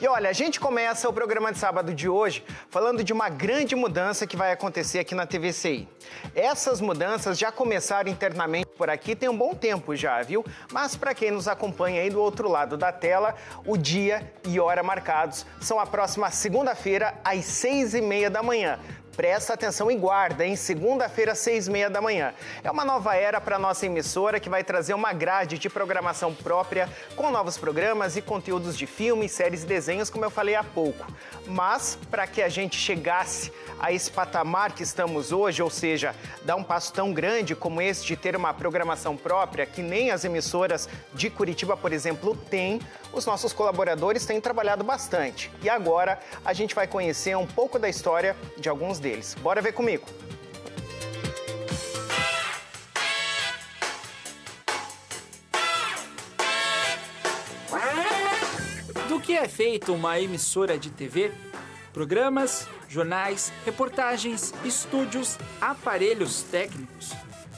E olha, a gente começa o programa de sábado de hoje falando de uma grande mudança que vai acontecer aqui na TVCI. Essas mudanças já começaram internamente por aqui tem um bom tempo já, viu? Mas para quem nos acompanha aí do outro lado da tela, o dia e hora marcados são a próxima segunda-feira às 6h30 da manhã. Presta atenção e guarda, hein? Segunda-feira, 6h30 da manhã. É uma nova era para a nossa emissora que vai trazer uma grade de programação própria com novos programas e conteúdos de filmes, séries e desenhos, como eu falei há pouco. Mas, para que a gente chegasse a esse patamar que estamos hoje, ou seja, dar um passo tão grande como esse de ter uma programação própria, que nem as emissoras de Curitiba, por exemplo, têm, os nossos colaboradores têm trabalhado bastante. E agora a gente vai conhecer um pouco da história de alguns deles. Bora ver comigo. Do que é feita uma emissora de TV? Programas, jornais, reportagens, estúdios, aparelhos técnicos.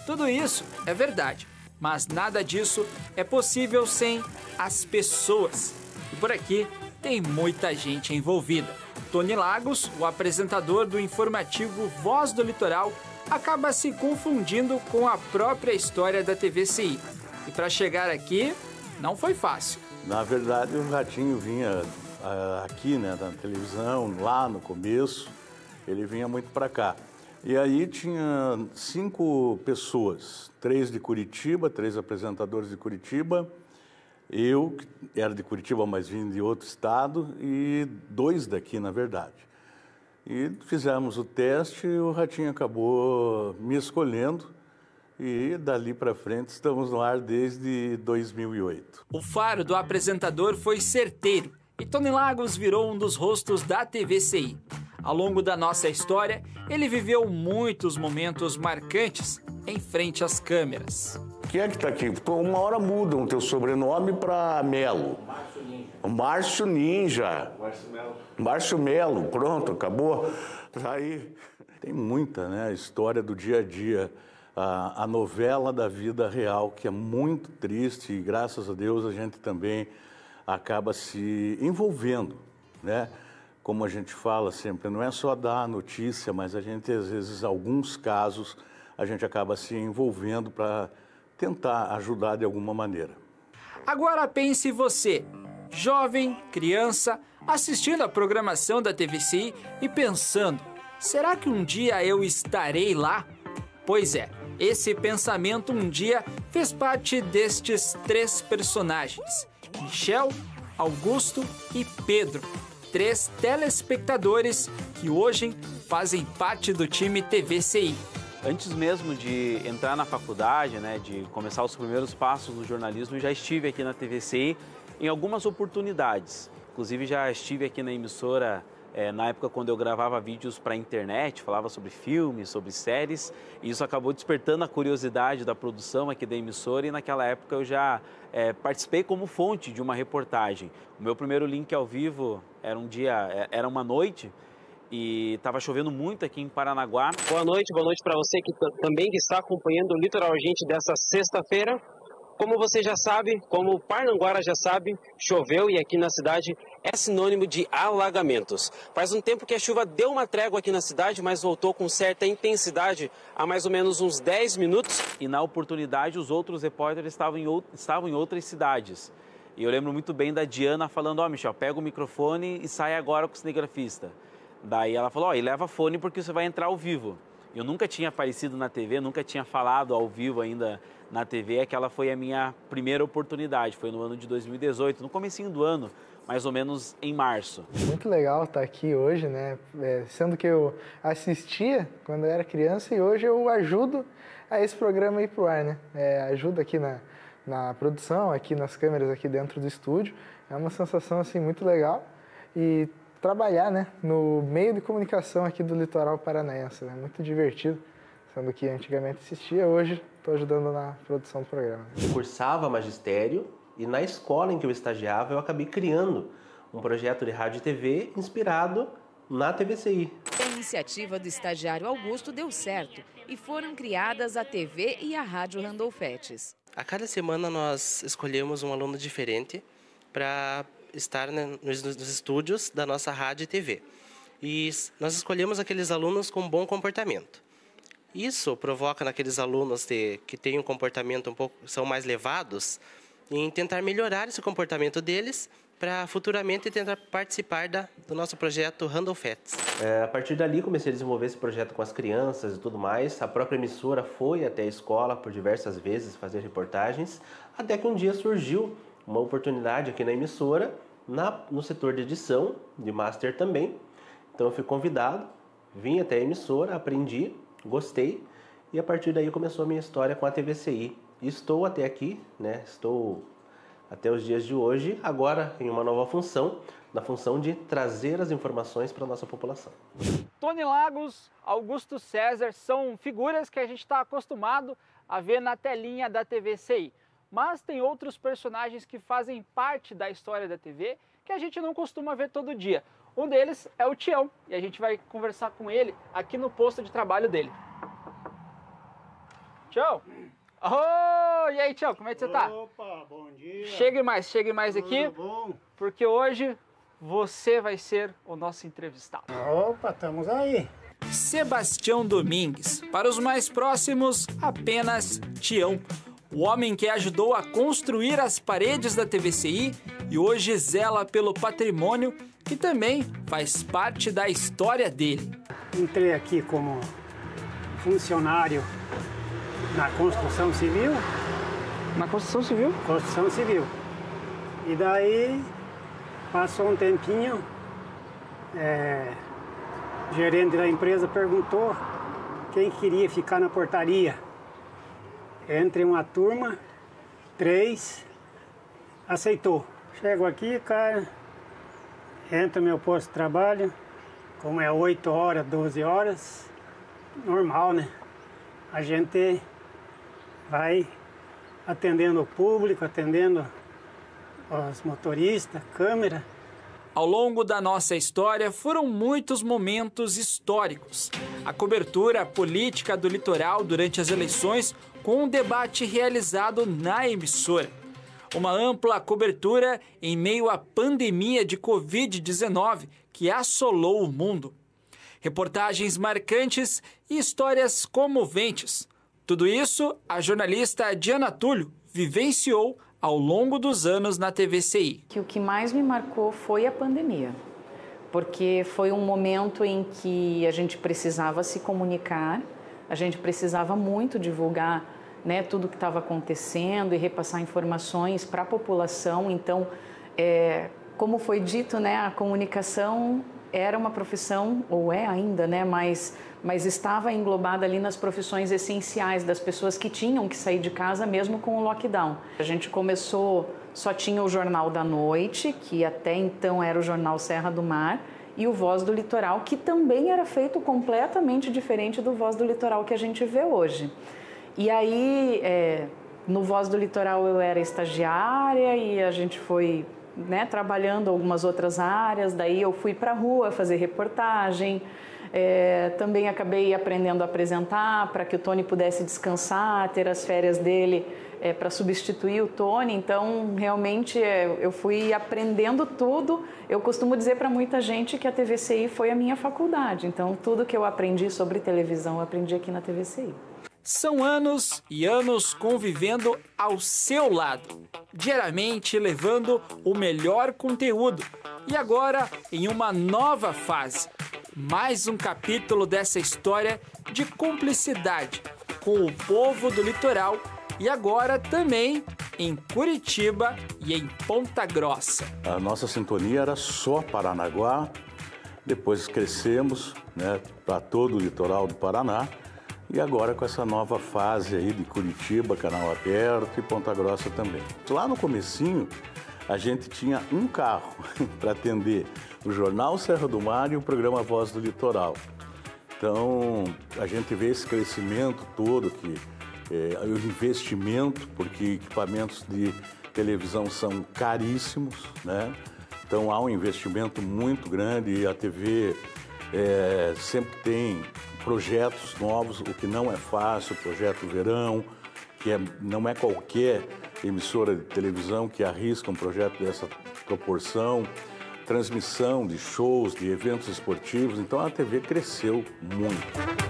Tudo isso é verdade, mas nada disso é possível sem as pessoas. E por aqui tem muita gente envolvida. Tony Lagos, o apresentador do informativo Voz do Litoral, acaba se confundindo com a própria história da TVCI. E para chegar aqui, não foi fácil. Na verdade, o Ratinho vinha aqui, né, na televisão, lá no começo, ele vinha muito para cá. E aí tinha 5 pessoas, 3 de Curitiba, 3 apresentadores de Curitiba, eu, que era de Curitiba, mas vim de outro estado, e 2 daqui, na verdade. E fizemos o teste e o Ratinho acabou me escolhendo. E dali para frente estamos no ar desde 2008. O faro do apresentador foi certeiro e Tony Lagos virou um dos rostos da TVCI. Ao longo da nossa história, ele viveu muitos momentos marcantes em frente às câmeras. Quem é que está aqui? Uma hora mudam o teu sobrenome para Melo. Márcio Ninja. Márcio Melo, pronto, acabou. Aí tem muita, né, história do dia a dia. A novela da vida real, que é muito triste e, graças a Deus, a gente também acaba se envolvendo, né? Como a gente fala sempre, não é só dar a notícia, mas a gente, às vezes, alguns casos, a gente acaba se envolvendo para tentar ajudar de alguma maneira. Agora pense você, jovem, criança, assistindo a programação da TVCI e pensando, será que um dia eu estarei lá? Pois é. Esse pensamento um dia fez parte destes 3 personagens, Michel, Augusto e Pedro, 3 telespectadores que hoje fazem parte do time TVCI. Antes mesmo de entrar na faculdade, né, de começar os primeiros passos no jornalismo, já estive aqui na TVCI em algumas oportunidades. Inclusive já estive aqui na emissora na época quando eu gravava vídeos para a internet, falava sobre filmes, sobre séries, e isso acabou despertando a curiosidade da produção aqui da emissora, e naquela época eu já participei como fonte de uma reportagem. O meu primeiro link ao vivo era uma noite, e estava chovendo muito aqui em Paranaguá. Boa noite para você que também está acompanhando o Litoral Urgente dessa sexta-feira. Como você já sabe, como o Parnaguara já sabe, choveu e aqui na cidade é sinônimo de alagamentos. Faz um tempo que a chuva deu uma trégua aqui na cidade, mas voltou com certa intensidade há mais ou menos uns 10 minutos. E na oportunidade os outros repórteres estavam em outras cidades. E eu lembro muito bem da Diana falando, ó, Michel, pega o microfone e sai agora com o cinegrafista. Daí ela falou, ó, e leva fone porque você vai entrar ao vivo. Eu nunca tinha aparecido na TV, nunca tinha falado ao vivo ainda na TV. Aquela foi a minha primeira oportunidade, foi no ano de 2018, no comecinho do ano, mais ou menos em março. Muito legal estar aqui hoje, né? Sendo que eu assistia quando eu era criança e hoje eu ajudo a esse programa ir pro ar, né? Ajudo aqui na produção, aqui nas câmeras aqui dentro do estúdio. É uma sensação assim muito legal e trabalhar, né, no meio de comunicação aqui do litoral paranaense, né? Muito divertido, sendo que antigamente assistia, hoje estou ajudando na produção do programa. Eu cursava magistério e na escola em que eu estagiava eu acabei criando um projeto de rádio e TV inspirado na TVCI. A iniciativa do estagiário Augusto deu certo e foram criadas a TV e a Rádio Randolfetes. A cada semana nós escolhemos um aluno diferente para estar, né, nos estúdios da nossa rádio e TV. E nós escolhemos aqueles alunos com bom comportamento. Isso provoca naqueles alunos que têm um comportamento são mais levados, em tentar melhorar esse comportamento deles para futuramente tentar participar do nosso projeto Randall Fats. A partir dali comecei a desenvolver esse projeto com as crianças e tudo mais. A própria emissora foi até a escola por diversas vezes fazer reportagens, até que um dia surgiu uma oportunidade aqui na emissora, no setor de edição, de master também. Então eu fui convidado, vim até a emissora, aprendi, gostei, e a partir daí começou a minha história com a TVCI. E estou até aqui, né? Estou até os dias de hoje, agora em uma nova função, na função de trazer as informações para a nossa população. Tony Lagos, Augusto César são figuras que a gente está acostumado a ver na telinha da TVCI. Mas tem outros personagens que fazem parte da história da TV que a gente não costuma ver todo dia. Um deles é o Tião, e a gente vai conversar com ele aqui no posto de trabalho dele. Tião! Oh, e aí, Tião, como é que você tá? Opa, bom dia. Chegue mais aqui, bom. Porque hoje você vai ser o nosso entrevistado. Opa, estamos aí. Sebastião Domingues, para os mais próximos, apenas Tião. O homem que ajudou a construir as paredes da TVCI e hoje zela pelo patrimônio que também faz parte da história dele. Entrei aqui como funcionário na construção civil. Na construção civil? Construção civil. E daí, passou um tempinho, o gerente da empresa perguntou quem queria ficar na portaria. Entre uma turma, 3 aceitou. Chego aqui, cara, entra no meu posto de trabalho, como é 8 horas, 12 horas, normal, né? A gente vai atendendo o público, atendendo os motoristas, câmera. Ao longo da nossa história, foram muitos momentos históricos. A cobertura política do litoral durante as eleições, com um debate realizado na emissora. Uma ampla cobertura em meio à pandemia de Covid-19 que assolou o mundo. Reportagens marcantes e histórias comoventes. Tudo isso a jornalista Diana Túlio vivenciou ao longo dos anos na TVCI. O que mais me marcou foi a pandemia, porque foi um momento em que a gente precisava se comunicar, a gente precisava muito divulgar, né, tudo o que estava acontecendo e repassar informações para a população. Então, como foi dito, né, a comunicação era uma profissão, ou é ainda, né, mas estava englobada ali nas profissões essenciais das pessoas que tinham que sair de casa mesmo com o lockdown. A gente começou, só tinha o Jornal da Noite, que até então era o Jornal Serra do Mar, e o Voz do Litoral, que também era feito completamente diferente do Voz do Litoral que a gente vê hoje. E aí, no Voz do Litoral eu era estagiária e a gente foi, né, trabalhando algumas outras áreas, daí eu fui para a rua fazer reportagem, também acabei aprendendo a apresentar para que o Tony pudesse descansar, ter as férias dele para substituir o Tony. Então, realmente, eu fui aprendendo tudo. Eu costumo dizer para muita gente que a TVCI foi a minha faculdade, então tudo que eu aprendi sobre televisão, eu aprendi aqui na TVCI. São anos e anos convivendo ao seu lado, diariamente levando o melhor conteúdo. E agora, em uma nova fase, mais um capítulo dessa história de cumplicidade com o povo do litoral e agora também em Curitiba e em Ponta Grossa. A nossa sintonia era só Paranaguá, depois crescemos, né, para todo o litoral do Paraná. E agora com essa nova fase aí de Curitiba, Canal Aberto e Ponta Grossa também. Lá no comecinho, a gente tinha um carro para atender o Jornal Serra do Mar e o programa Voz do Litoral. Então, a gente vê esse crescimento todo, o investimento, porque equipamentos de televisão são caríssimos, né? Então, há um investimento muito grande e a TV sempre tem projetos novos, o que não é fácil, projeto Verão, que não é qualquer emissora de televisão que arrisca um projeto dessa proporção, transmissão de shows, de eventos esportivos. Então a TV cresceu muito.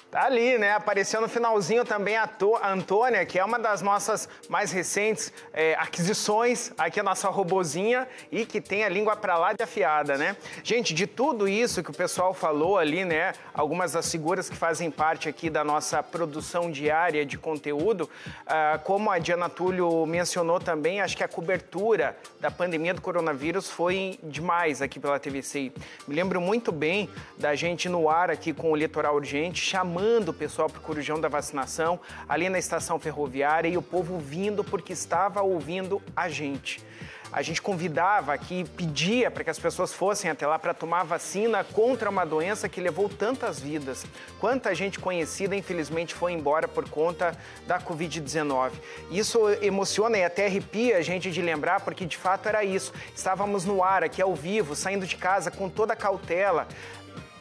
Tá ali, né? Apareceu no finalzinho também a Antônia, que é uma das nossas mais recentes aquisições, aqui a nossa robozinha, e que tem a língua pra lá de afiada, né? Gente, de tudo isso que o pessoal falou ali, né? Algumas das figuras que fazem parte aqui da nossa produção diária de conteúdo, como a Diana Túlio mencionou também, acho que a cobertura da pandemia do coronavírus foi demais aqui pela TVCI. Me lembro muito bem da gente no ar aqui com o Litoral Urgente, chamando o pessoal para o Corujão da vacinação, ali na estação ferroviária, e o povo vindo porque estava ouvindo a gente. A gente convidava aqui, pedia para que as pessoas fossem até lá para tomar vacina contra uma doença que levou tantas vidas. Quanta gente conhecida, infelizmente, foi embora por conta da Covid-19. Isso emociona e até arrepia a gente de lembrar, porque de fato era isso. Estávamos no ar, aqui ao vivo, saindo de casa com toda a cautela,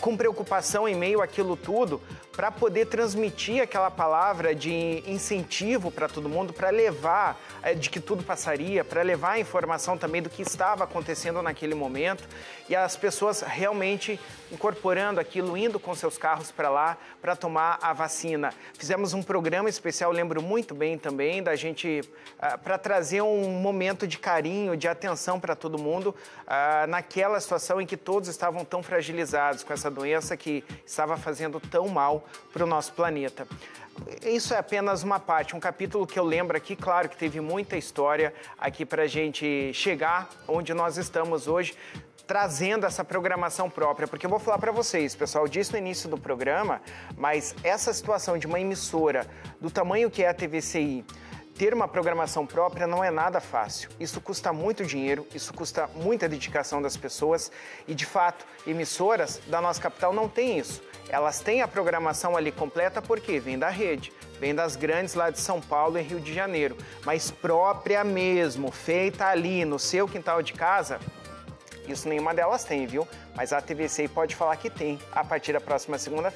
com preocupação em meio àquilo tudo, para poder transmitir aquela palavra de incentivo para todo mundo, para levar de que tudo passaria, para levar a informação também do que estava acontecendo naquele momento, e as pessoas realmente incorporando aquilo, indo com seus carros para lá para tomar a vacina. Fizemos um programa especial, lembro muito bem também, da gente para trazer um momento de carinho, de atenção para todo mundo, naquela situação em que todos estavam tão fragilizados com essa doença que estava fazendo tão mal para o nosso planeta. Isso é apenas uma parte, um capítulo que eu lembro aqui, claro que teve muita história aqui para a gente chegar onde nós estamos hoje, trazendo essa programação própria, porque eu vou falar para vocês, pessoal, disse no início do programa, mas essa situação de uma emissora do tamanho que é a TVCI, ter uma programação própria não é nada fácil. Isso custa muito dinheiro, isso custa muita dedicação das pessoas e, de fato, emissoras da nossa capital não têm isso. Elas têm a programação ali completa porque vem da rede, vem das grandes lá de São Paulo e Rio de Janeiro, mas própria mesmo, feita ali no seu quintal de casa, isso nenhuma delas tem, viu? Mas a TVCI pode falar que tem a partir da próxima segunda-feira.